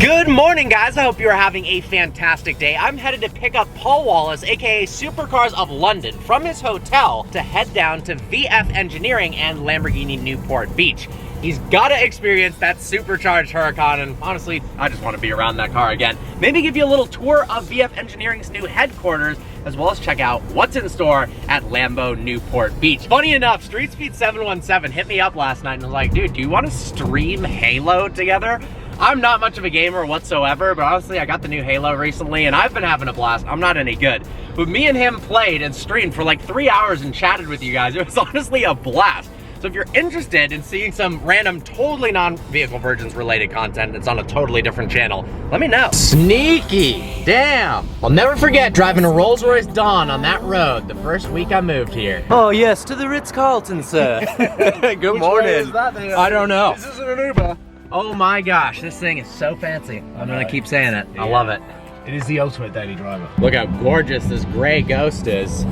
Good morning, guys. I hope you are having a fantastic day. I'm headed to pick up Paul Wallace, aka Supercars of London, from his hotel to head down to VF Engineering and Lamborghini Newport Beach. He's got to experience that supercharged Huracan, and honestly, I just want to be around that car again. Maybe give you a little tour of VF Engineering's new headquarters, as well as check out what's in store at Lambo Newport Beach. Funny enough, Street Speed 717 hit me up last night and was like, dude, do you want to stream Halo together? I'm not much of a gamer whatsoever, but honestly, I got the new Halo recently, and I've been having a blast. I'm not any good. But me and him played and streamed for like 3 hours and chatted with you guys. It was honestly a blast. So if you're interested in seeing some random, totally non-vehicle virgins related content that's on a totally different channel, let me know. Sneaky, damn. I'll never forget driving a Rolls-Royce Dawn on that road the first week I moved here. Oh yes, to the Ritz-Carlton, sir. Good morning. Way is that I don't know. This isn't an Uber. Oh my gosh, this thing is so fancy. I'm gonna keep saying it. I love it. It is the ultimate daily driver. Look how gorgeous this gray Ghost is.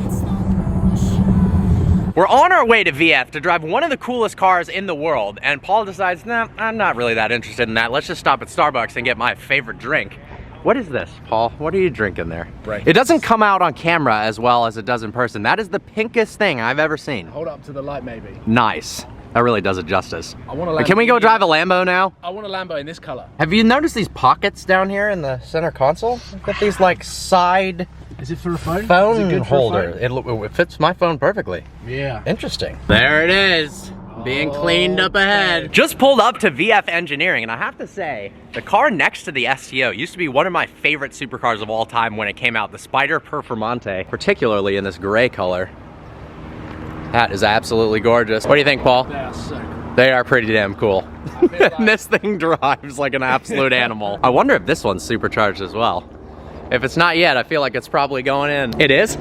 We're on our way to VF to drive one of the coolest cars in the world, and Paul decides, nah, I'm not really that interested in that. Let's just stop at Starbucks and get my favorite drink. What is this, Paul? What are you drinking there? Right. It doesn't come out on camera as well as it does in person. That is the pinkest thing I've ever seen. Hold up to the light, maybe. Nice. That really does it justice. I want a Lambo. Can we go drive a Lambo now? I want a Lambo in this color. Have you noticed these pockets down here in the center console? Got these like side... Is it for a phone? Phone is it good holder. For a phone? It fits my phone perfectly. Yeah. Interesting. There it is. Being cleaned up ahead. Just pulled up to VF Engineering, and I have to say, the car next to the STO used to be one of my favorite supercars of all time when it came out, the Spider Performante, particularly in this gray color. That is absolutely gorgeous. What do you think, Paul? They are so cool. They are pretty damn cool. And this thing drives like an absolute animal. I wonder if this one's supercharged as well. If it's not yet, I feel like it's probably going in. It is?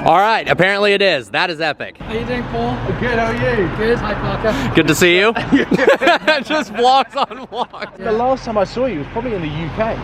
All right, apparently it is. That is epic. How you doing, Paul? Good, how are you? Good, hi Parker. Good to see you. Just vlogs on vlogs. The last time I saw you was probably in the UK.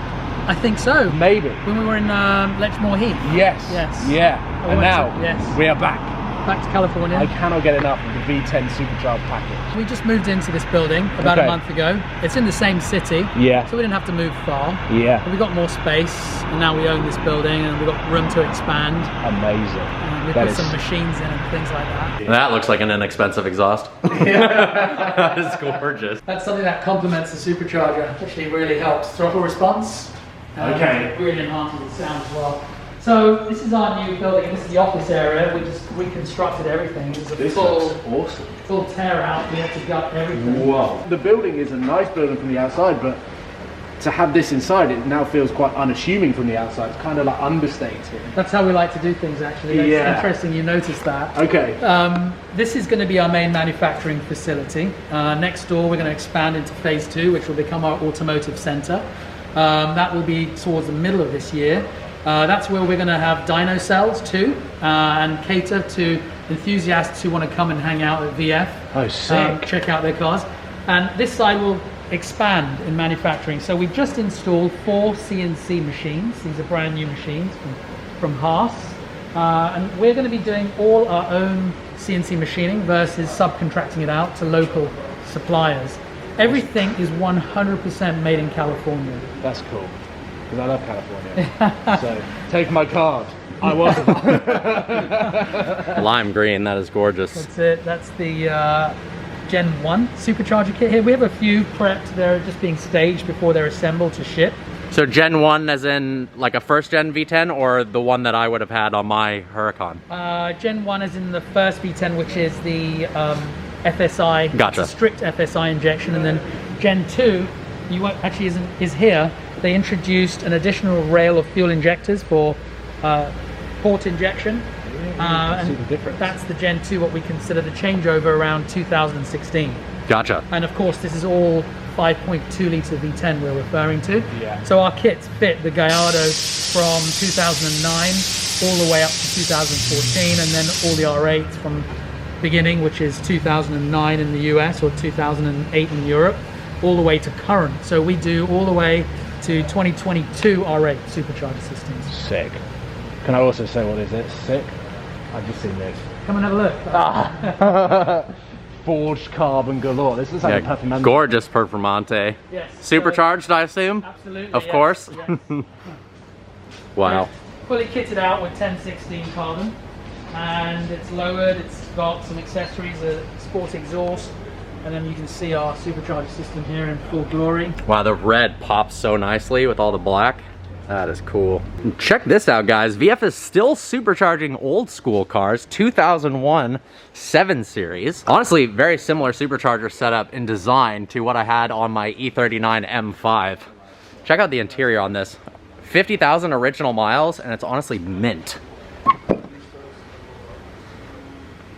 I think so. Maybe. When we were in Letchmore Heath. Yes. Yes. Yeah. And now, yes. we are back. Back to California. I cannot get enough of the V10 supercharged package. We just moved into this building about a month ago. It's in the same city. Yeah. So we didn't have to move far. Yeah. But we got more space, and now we own this building, and we've got room to expand. Amazing. We put some machines in and things like that. That looks like an inexpensive exhaust. That is gorgeous. That's something that complements the supercharger. Actually really helps. Throttle response. Okay. Really enhances the sound as well. So this is our new building. This is the office area. We just reconstructed everything. It's a This full, looks awesome. full tear out. We had to gut everything. Wow. The building is a nice building from the outside, but to have this inside, it now feels quite unassuming from the outside. It's kind of like understated. That's how we like to do things, actually. It's interesting you noticed that. Okay. This is going to be our main manufacturing facility. Next door, we're going to expand into phase 2, which will become our automotive center. That will be towards the middle of this year. That's where we're going to have dyno cells too, and cater to enthusiasts who want to come and hang out at VF. Oh, sick. Check out their cars. And this side will expand in manufacturing. So we've just installed 4 CNC machines. These are brand new machines from Haas. And we're going to be doing all our own CNC machining versus subcontracting it out to local suppliers. Everything is 100% made in California. That's cool. Because I love California. So, take my card. I wasn't. Lime green, that is gorgeous. That's it. That's the Gen 1 supercharger kit here. We have a few prepped. They're just being staged before they're assembled to ship. So Gen 1 as in like a first gen V10 or the one that I would have had on my Huracan? Gen 1 as in the first V10, which is the FSI. Gotcha. It's a strict FSI injection. And then Gen 2 actually is here. They introduced an additional rail of fuel injectors for port injection. And that's the Gen 2, what we consider the changeover around 2016. Gotcha. And of course, this is all 5.2 litre V10 we're referring to. Yeah. So our kits fit the Gallardo from 2009 all the way up to 2014, and then all the R8s from beginning, which is 2009 in the US or 2008 in Europe, all the way to current. So we do all the way to 2022 R8 supercharger systems. Sick. Can I also say what is it? Sick. I've just seen this. Come and have a look. forged carbon galore. This is like a Performante. Gorgeous Performante. Yes. Supercharged, I assume? Absolutely. Of yes, course. yes. Wow. Fully kitted out with 1016 carbon, and it's lowered. It's got some accessories, a sport exhaust, and then you can see our supercharged system here in full glory. Wow, the red pops so nicely with all the black. That is cool. Check this out, guys. VF is still supercharging old school cars, 2001 7 Series. Honestly, very similar supercharger setup in design to what I had on my E39 M5. Check out the interior on this. 50,000 original miles, and it's honestly mint.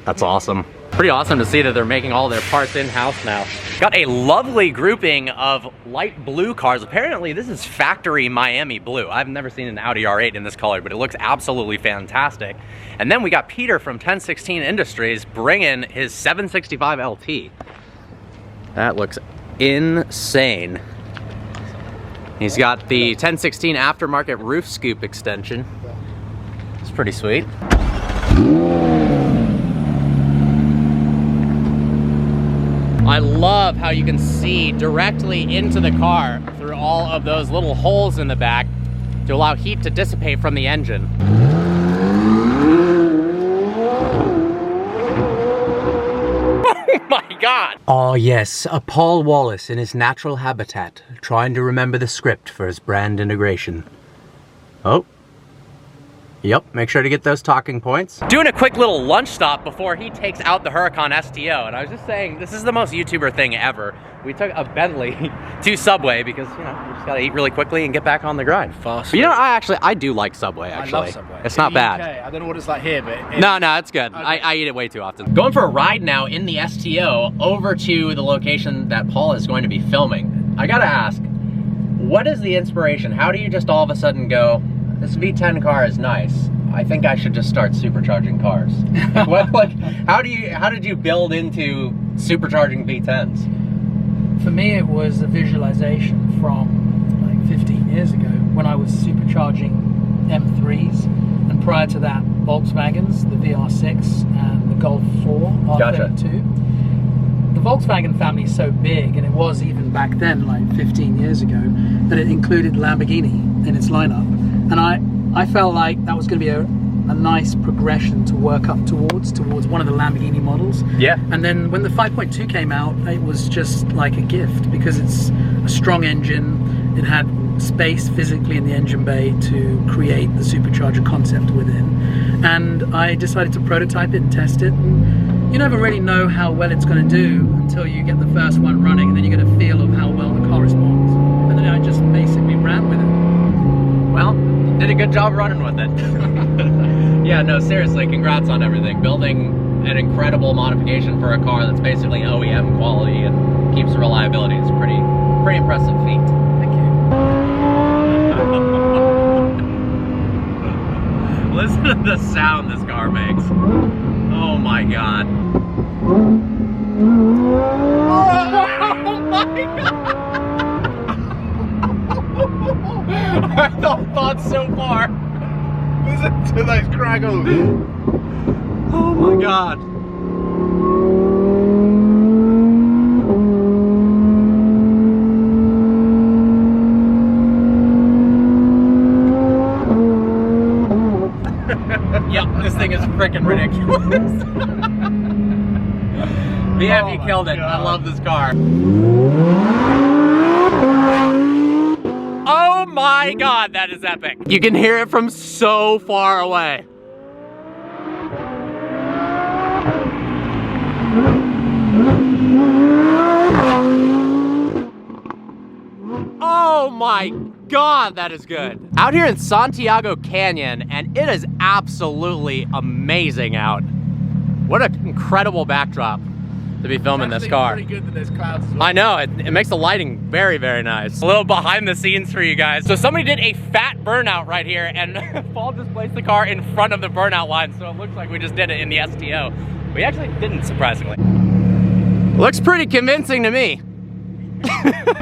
That's awesome. Pretty awesome to see that they're making all their parts in-house now. Got a lovely grouping of light blue cars. Apparently this is factory Miami blue. I've never seen an Audi R8 in this color, but it looks absolutely fantastic. And then we got Peter from 1016 Industries bringing his 765 LT. That looks insane. He's got the 1016 aftermarket roof scoop extension. It's pretty sweet. I love how you can see directly into the car through all of those little holes in the back to allow heat to dissipate from the engine. Oh my God! Oh yes, a Paul Wallace in his natural habitat, trying to remember the script for his brand integration. Oh. Yep, make sure to get those talking points. Doing a quick little lunch stop before he takes out the Huracan STO, and I was just saying, this is the most YouTuber thing ever. We took a Bentley to Subway because, you know, you just gotta eat really quickly and get back on the grind. Fast. But you know, I do like Subway, actually. I love Subway. It's not bad. I don't know what it's like here, but... No, it's good. Okay. I eat it way too often. Going for a ride now in the STO over to the location that Paul is going to be filming. I gotta ask, what is the inspiration? How do you just all of a sudden go, this V10 car is nice, I think I should just start supercharging cars? How did you build into supercharging V10s? For me, it was a visualization from like 15 years ago when I was supercharging M3s, and prior to that, Volkswagens, the VR6 and the Golf 4 R32. Gotcha. The Volkswagen family is so big, and it was even back then, like 15 years ago, that it included Lamborghini in its lineup, and I felt like that was going to be a nice progression to work up towards one of the Lamborghini models. Yeah. And then when the 5.2 came out, it was just like a gift because it's a strong engine. It had space physically in the engine bay to create the supercharger concept within. And I decided to prototype it and test it. And you never really know how well it's going to do until you get the first one running, and then you get a feel of how well the car responds. And then I just basically ran with it. Well, you did a good job running with it. Yeah, no, seriously, congrats on everything. Building an incredible modification for a car that's basically OEM quality and keeps the reliability is pretty impressive feat. Thank you. Listen to the sound this car makes. Oh my God. Oh my God. I thought so far. Listen to those crackles. Oh my God. Yep, this thing is freaking ridiculous. VF, you killed it. I love this car. Oh my God, that is epic. You can hear it from so far away. Oh my God, that is good. Out here in Santiago Canyon, and it is absolutely amazing out. What an incredible backdrop to be filming this car. Pretty good that there's clouds as well. I know, it makes the lighting very, very nice. A little behind the scenes for you guys. So somebody did a fat burnout right here, and Paul just placed the car in front of the burnout line, so it looks like we just did it in the STO. We actually didn't, surprisingly. Looks pretty convincing to me.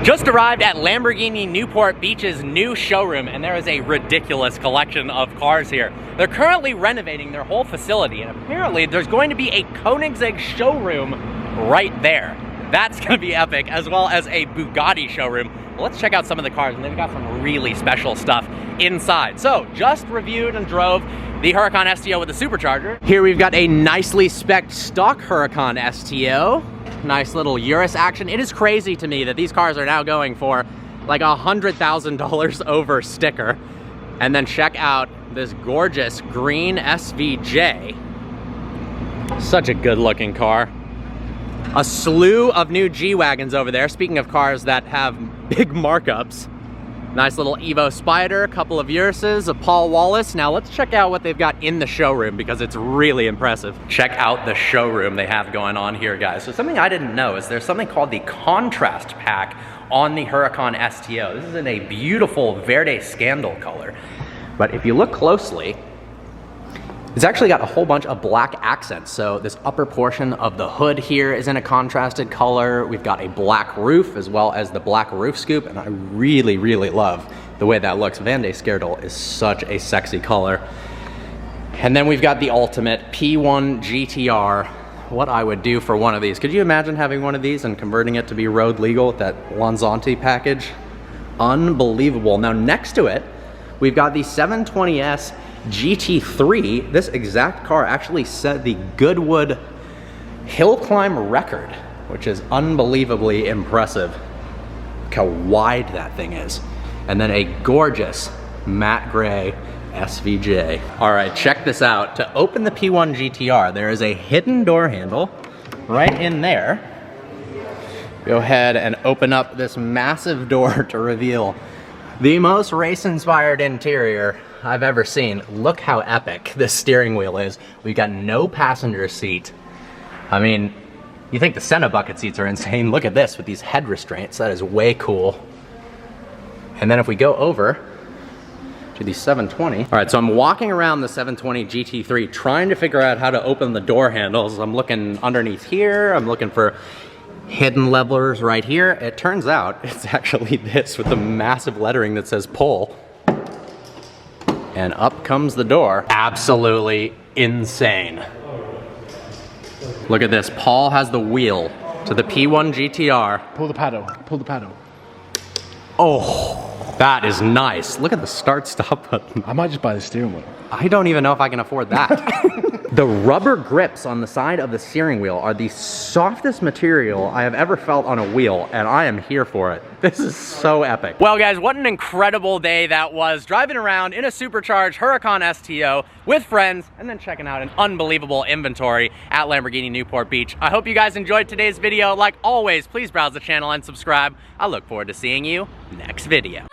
Just arrived at Lamborghini Newport Beach's new showroom, and there is a ridiculous collection of cars here. They're currently renovating their whole facility, and apparently there's going to be a Koenigsegg showroom right there. That's gonna be epic, as well as a Bugatti showroom. Well, let's check out some of the cars, and they've got some really special stuff inside. So, just reviewed and drove the Huracan STO with the supercharger. Here we've got a nicely spec'd stock Huracan STO. Nice little Urus action. It is crazy to me that these cars are now going for like $100,000 over sticker. And then check out this gorgeous green SVJ. Such a good looking car. A slew of new G-Wagons over there. Speaking of cars that have big markups. Nice little Evo Spider, a couple of Uruses, a Paul Wallace. Now let's check out what they've got in the showroom because it's really impressive. Check out the showroom they have going on here, guys. So something I didn't know is there's something called the contrast pack on the Huracan STO. This is in a beautiful Verde Scandal color. But if you look closely, it's actually got a whole bunch of black accents. So this upper portion of the hood here is in a contrasted color. We've got a black roof as well as the black roof scoop. And I really, really love the way that looks. Verde Scandal is such a sexy color. And then we've got the ultimate P1 GTR. What I would do for one of these. Could you imagine having one of these and converting it to be road legal with that Lanzanti package? Unbelievable. Now next to it, we've got the 720S GT3. This exact car actually set the Goodwood hill climb record, which is unbelievably impressive. Look how wide that thing is. And then a gorgeous matte gray SVJ. All right, check this out. To open the P1 GTR, there is a hidden door handle right in there. Go ahead and open up this massive door to reveal the most race-inspired interior I've ever seen. Look how epic this steering wheel is. We've got no passenger seat. I mean, you think the Senna bucket seats are insane. Look at this with these head restraints. That is way cool. And then if we go over to the 720. All right, so I'm walking around the 720 GT3 trying to figure out how to open the door handles. I'm looking underneath here. I'm looking for hidden levelers right here. It turns out it's actually this with the massive lettering that says pull. And up comes the door. Absolutely insane. Look at this. Paul has the wheel to the P1 GTR. Pull the paddle. Pull the paddle. Oh, that is nice. Look at the start-stop button. I might just buy the steering wheel. I don't even know if I can afford that. The rubber grips on the side of the steering wheel are the softest material I have ever felt on a wheel, and I am here for it. This is so epic. Well, guys, what an incredible day that was, driving around in a supercharged Huracan STO with friends, and then checking out an unbelievable inventory at Lamborghini Newport Beach. I hope you guys enjoyed today's video. Like always, please browse the channel and subscribe. I look forward to seeing you next video.